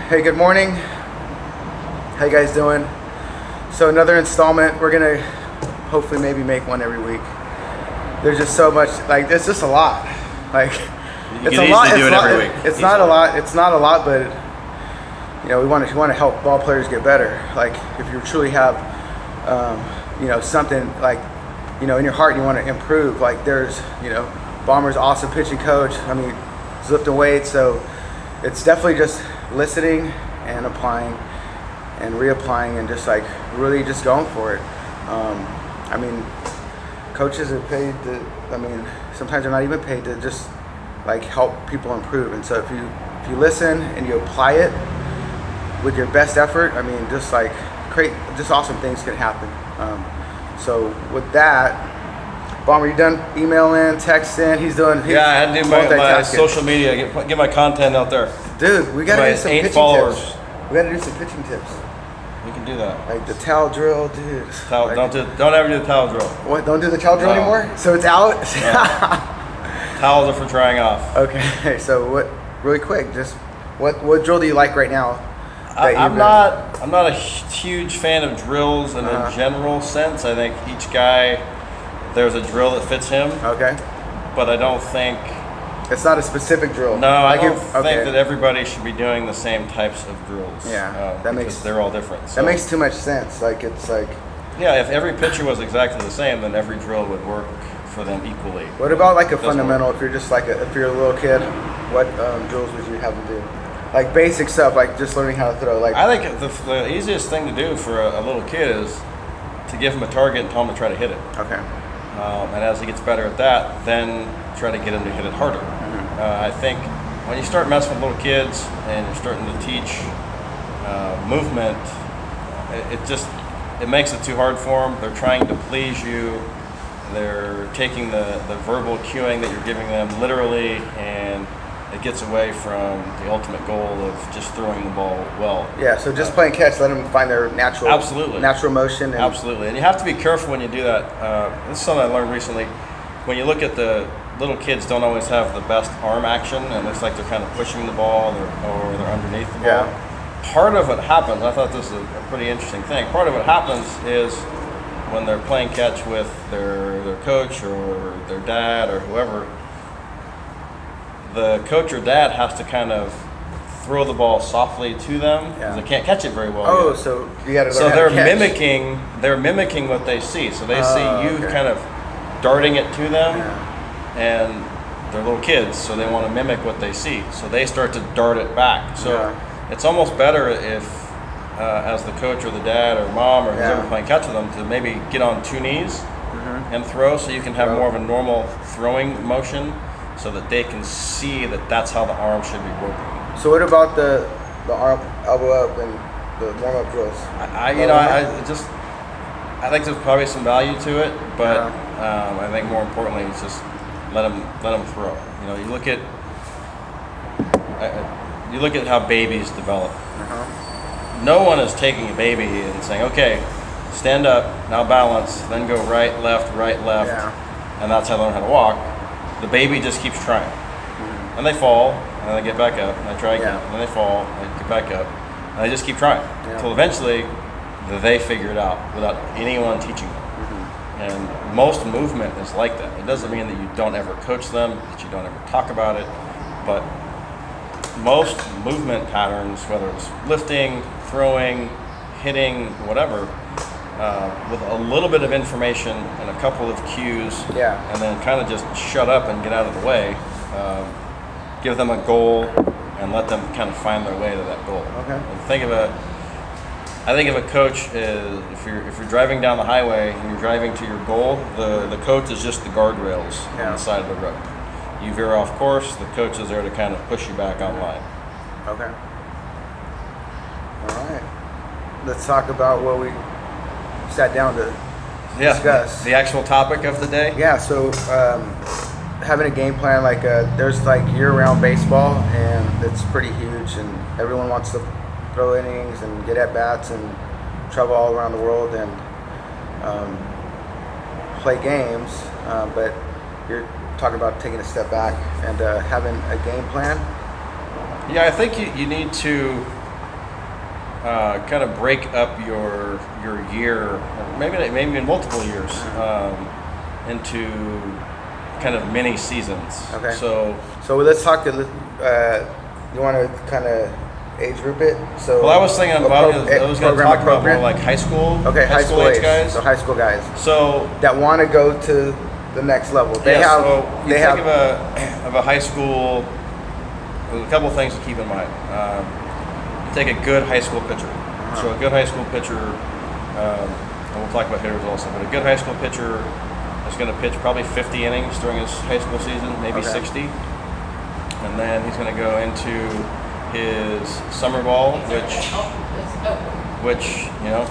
Hey, good morning. How you guys doing? So another installment. We're gonna hopefully maybe make one every week. There's just so much, like it's just a lot. Like you it's a lot. Do it every week. It's not a lot. It's not a lot, but you know we want to help ball players get better. Like if you truly have, something like, in your heart you want to improve. Like there's, Bomber's awesome pitching coach. I mean, he's lifting weights, so it's definitely just listening and applying and reapplying and just like really just going for it. Coaches are paid to, sometimes they're not even paid to just like help people improve. And so if you listen and you apply it with your best effort, just like just awesome things can happen. So with that, Bomber, you done emailing, texting? Yeah, I had to do my social media, get my content out there. Dude, we gotta do some pitching followers. tips. We gotta do some pitching tips. We can do that. Like the towel drill, dude. Don't ever do the towel drill. What? Don't do the towel drill anymore? So it's out. No. Towels are for drying off. Okay, so what? Really quick, just what drill do you like right now? I'm not a huge fan of drills in a general sense. I think each guy, there's a drill that fits him. Okay. But I don't think it's not a specific drill. No, I don't think that everybody should be doing the same types of drills. Yeah, they're all different. So. That makes too much sense. Like it's like. Yeah, if every pitcher was exactly the same, then every drill would work for them equally. What about like a fundamental? If you're just like if you're a little kid, what drills would you have them do? Like basic stuff, like just learning how to throw. Like I think the easiest thing to do for a little kid is to give him a target and tell him to try to hit it. Okay. And as he gets better at that, then try to get him to hit it harder. Mm-hmm. I think when you start messing with little kids and you're starting to teach movement, it makes it too hard for them. They're trying to please you. They're taking the verbal cueing that you're giving them literally, and it gets away from the ultimate goal of just throwing the ball well. Yeah, so just playing catch, let them find their natural motion. Absolutely, and you have to be careful when you do that. This is something I learned recently. When you look at the little kids, don't always have the best arm action, and it looks like they're kind of pushing the ball or they're underneath the ball. Yeah. Part of what happens, I thought this was a pretty interesting thing. Part of what happens is when they're playing catch with their coach or their dad or whoever, the coach or dad has to kind of throw the ball softly to them because they can't catch it very well. Oh, yet. So you got to. So they're mimicking what they see. So they see you kind of darting it to them, and they're little kids, so they want to mimic what they see. So they start to dart it back. So it's almost better if, as the coach or the dad or mom or whoever playing catch with them, to maybe get on two knees and throw, so you can have more of a normal throwing motion, so that they can see that that's how the arm should be working. So what about the arm, elbow up, and the warm up drills? I think there's probably some value to it, but I think more importantly, it's just let them throw. You look at how babies develop. No one is taking a baby and saying, okay, stand up, now balance, then go right, left, and that's how they learn how to walk. The baby just keeps trying. And they fall, and they get back up, and they try again, and then they fall, and they get back up, and they just keep trying until eventually they figure it out without anyone teaching them. And most movement is like that. It doesn't mean that you don't ever coach them, that you don't ever talk about it, but most movement patterns, whether it's lifting, throwing, hitting, whatever, with a little bit of information and a couple of cues, and then kind of just shut up and get out of the way, give them a goal and let them kind of find their way to that goal. Okay. And I think of a coach is, if you're driving down the highway and you're driving to your goal, the coach is just the guardrails on the side of the road. You veer off course, the coach is there to kind of push you back on line. Okay. All right. Let's talk about what we sat down to discuss. The actual topic of the day? Yeah, so having a game plan, like there's like year-round baseball, and it's pretty huge, and everyone wants to throw innings and get at-bats and travel all around the world and play games, but you're talking about taking a step back and having a game plan. Yeah, I think you need to kind of break up your year, or maybe in multiple years, into kind of mini seasons. Okay. So let's talk. You want to kind of age group it? So well, I was thinking about I was going to talk about more like high school. Okay, high school age guys. So high school guys. So that want to go to the next level. Think of a high school. There's a couple things to keep in mind. Take a good high school pitcher. So a good high school pitcher, and we'll talk about hitters also, but a good high school pitcher is going to pitch probably 50 innings during his high school season, maybe 60. And then he's going to go into his summer ball, which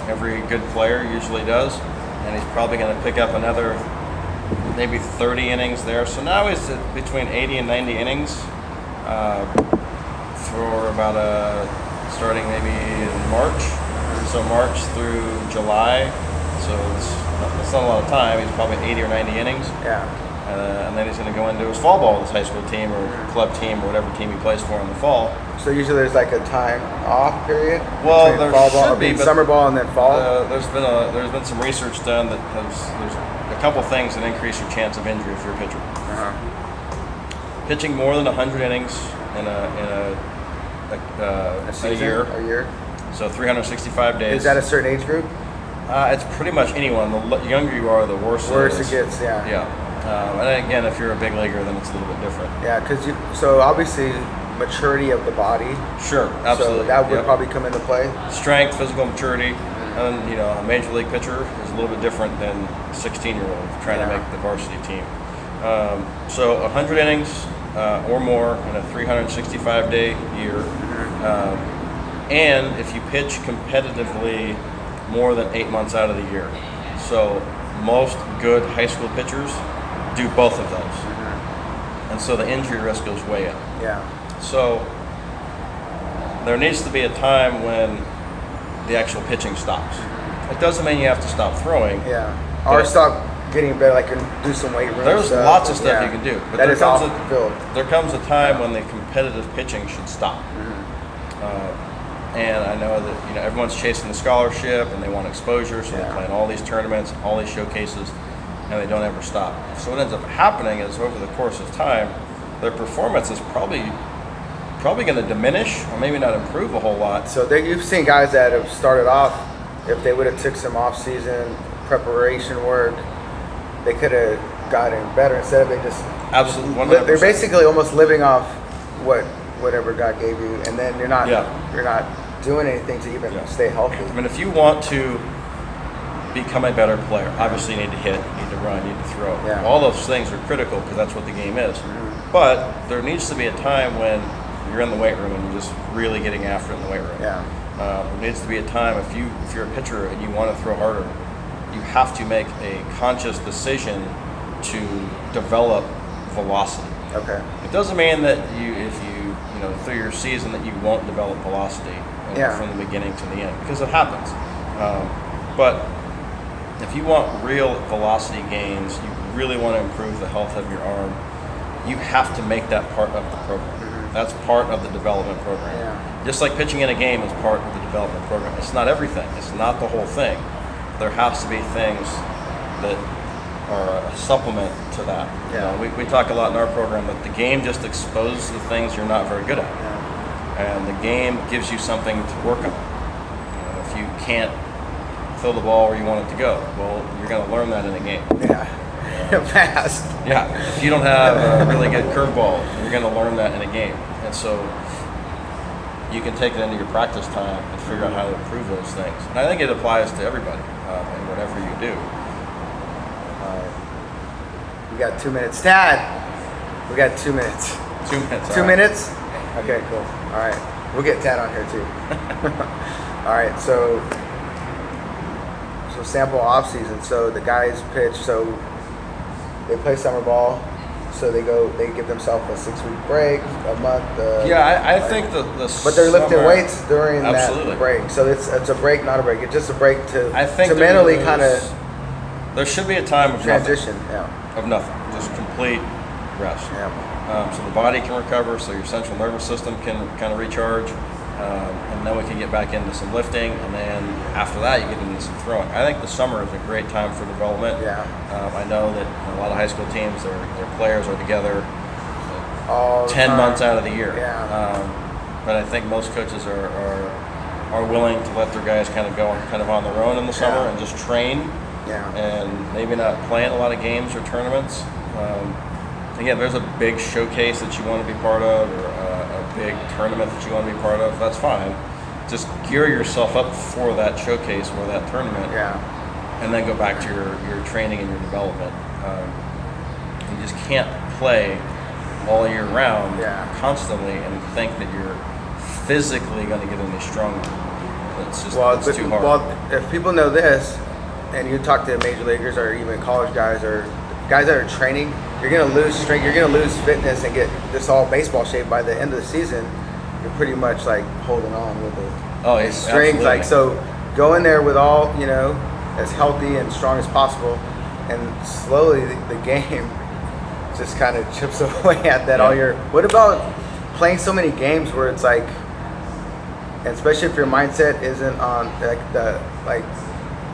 every good player usually does. And he's probably going to pick up another maybe 30 innings there. So now he's at between 80 and 90 innings for about starting maybe in March. So March through July. So it's not a lot of time. He's probably 80 or 90 innings. Yeah. And then he's going to go into his fall ball with his high school team or club team or whatever team he plays for in the fall. So usually there's like a time off period. Well, there fall should ball, be, but summer ball and then fall. There's been some research done that there's a couple things that increase your chance of injury if you're a pitcher. Pitching more than 100 innings in a season, a year. So 365 days. Is that a certain age group? It's pretty much anyone. The younger you are, the worse it gets. Yeah. Yeah. And again, if you're a big leaguer, then it's a little bit different. Yeah, because so obviously maturity of the body. Sure, absolutely. So that would probably come into play. Strength, physical maturity, and a major league pitcher is a little bit different than a 16-year-old trying to make the varsity team. So 100 innings or more in a 365-day year, and if you pitch competitively more than 8 months out of the year. So most good high school pitchers do both of those. And so the injury risk goes way up. Yeah. So there needs to be a time when the actual pitching stops. It doesn't mean you have to stop throwing. Yeah. Or stop getting better, like do some weight room There's stuff. lots of stuff you can do. But there comes a time when the competitive pitching should stop. And I know that everyone's chasing the scholarship and they want exposure, so they play in all these tournaments, all these showcases, and they don't ever stop. So what ends up happening is over the course of time, their performance is probably going to diminish or maybe not improve a whole lot. So you've seen guys that have started off, if they would have took some off-season preparation work, they could have gotten better instead of they just absolutely 100%. They're basically almost living off whatever God gave you, and then you're not doing anything to even stay healthy. I mean, if you want to become a better player, obviously you need to hit, you need to run, you need to throw. Yeah. All those things are critical because that's what the game is. But there needs to be a time when you're in the weight room and you're just really getting after it in the weight room. Yeah. There needs to be a time if you're a pitcher and you want to throw harder, you have to make a conscious decision to develop velocity. Okay. It doesn't mean that if you through your season that you won't develop velocity from the beginning to the end, because it happens. But if you want real velocity gains, you really want to improve the health of your arm, you have to make that part of the program. That's part of the development program. Yeah. Just like pitching in a game is part of the development program. It's not everything. It's not the whole thing. There has to be things that are a supplement to that. Yeah. We talk a lot in our program that the game just exposes the things you're not very good at. And the game gives you something to work on. If you can't throw the ball where you want it to go, well, you're going to learn that in a game. Fast. Yeah. If you don't have a really good curveball, you're going to learn that in a game. And so you can take it into your practice time and figure out how to improve those things. And I think it applies to everybody in whatever you do. We got 2 minutes. Tad, we got 2 minutes. 2 minutes. 2 minutes? Okay, cool. All right. We'll get Tad on here too. All right, so sample off season. So the guys pitch, so they play summer ball, so they give themselves a 6-week break, a month. I think the but they're lifting weights during absolutely. that break. So it's a break, not a break. It's just a break to mentally kind of. There should be a time of transition. Of nothing, just complete rest. Yeah. So the body can recover, so your central nervous system can kind of recharge. and then we can get back into some lifting, and then after that you get into some throwing. I think the summer is a great time for development. Yeah. I know that a lot of high school teams, their players are together All the 10 time. months out of the year. Yeah. But I think most coaches are willing to let their guys kind of go kind of on their own in the summer and just train. Yeah. And maybe not playing a lot of games or tournaments. Again, there's a big showcase that you want to be part of, or a big tournament that you want to be part of. That's fine. Just gear yourself up for that showcase or that tournament, and then go back to your training and your development. You just can't play all year round constantly and think that you're physically going to get any stronger. It's just it's too hard. Well, if people know this, and you talk to major leaguers or even college guys or guys that are training, you're going to lose strength, you're going to lose fitness and get this all baseball shape by the end of the season. You're pretty much like holding on with the strings. Like, so go in there with all, as healthy and strong as possible, and slowly the game just kind of chips away at that all year. What about playing so many games where it's like, and especially if your mindset isn't on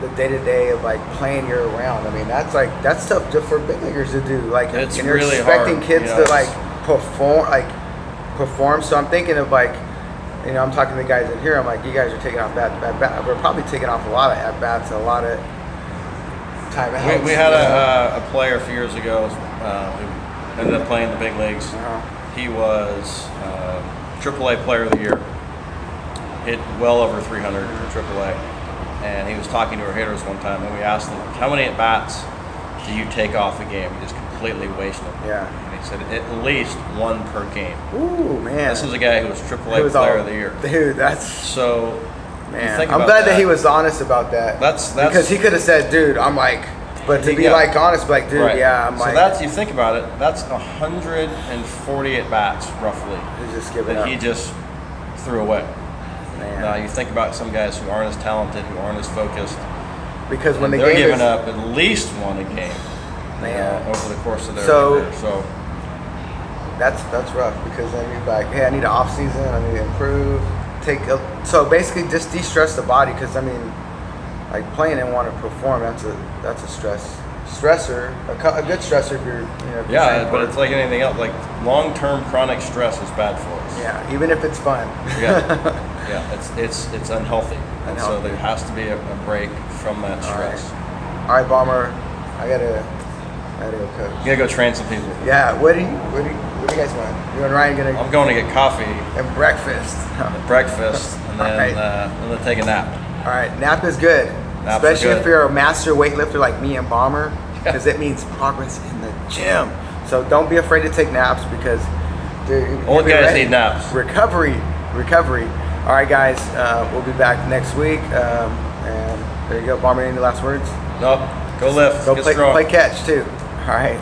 the day-to-day of like playing year round. I mean, that's tough just for big leaguers to do. Like, it's and you're really expecting hard. kids to like perform. So I'm thinking of like, I'm talking to the guys in here. I'm like, you guys are taking off bat. We're probably taking off a lot of at bats, a lot of time outs. We had a player a few years ago who ended up playing the big leagues. He was AAA Player of the Year. Hit well over 300 for AAA. And he was talking to our hitters one time, and we asked him, how many at-bats do you take off a game? You just completely waste them. Yeah. And he said, at least one per game. Ooh, man. This was a guy who was AAA Player of the Year. Dude, that's... So, man, I'm glad that he was honest about that. That's because he could have said, dude, I'm like... But to be like honest, like, dude, I'm like... So that's, you think about it, that's 140 at-bats, roughly. He's just giving up. That he just threw away. Man. Now you think about some guys who aren't as talented, who aren't as focused. Because when they're giving up at least one a game, over the course of their career. So that's rough, because then you're like, hey, I need an off season, I need to improve. So basically, just de-stress the body, because I mean, like playing and want to perform, that's a stressor, a good stressor if you're but it's like anything else. Like long-term chronic stress is bad for us. Yeah, even if it's fun. It's unhealthy. And so there has to be a break from that stress. All right, Bomber, I gotta go coach. You gotta go train some people. Yeah. What do you guys want? You and Ryan gonna? I'm going to get coffee and breakfast. And then I'm gonna take a nap. All right, nap is good. Especially if you're a master weightlifter like me and Bomber, because it means progress in the gym. So don't be afraid to take naps, because old guys need naps. Recovery. All right, guys, we'll be back next week. And there you go. Bomber, any last words? Nope. Go lift. Go Get strong. play catch too. All right.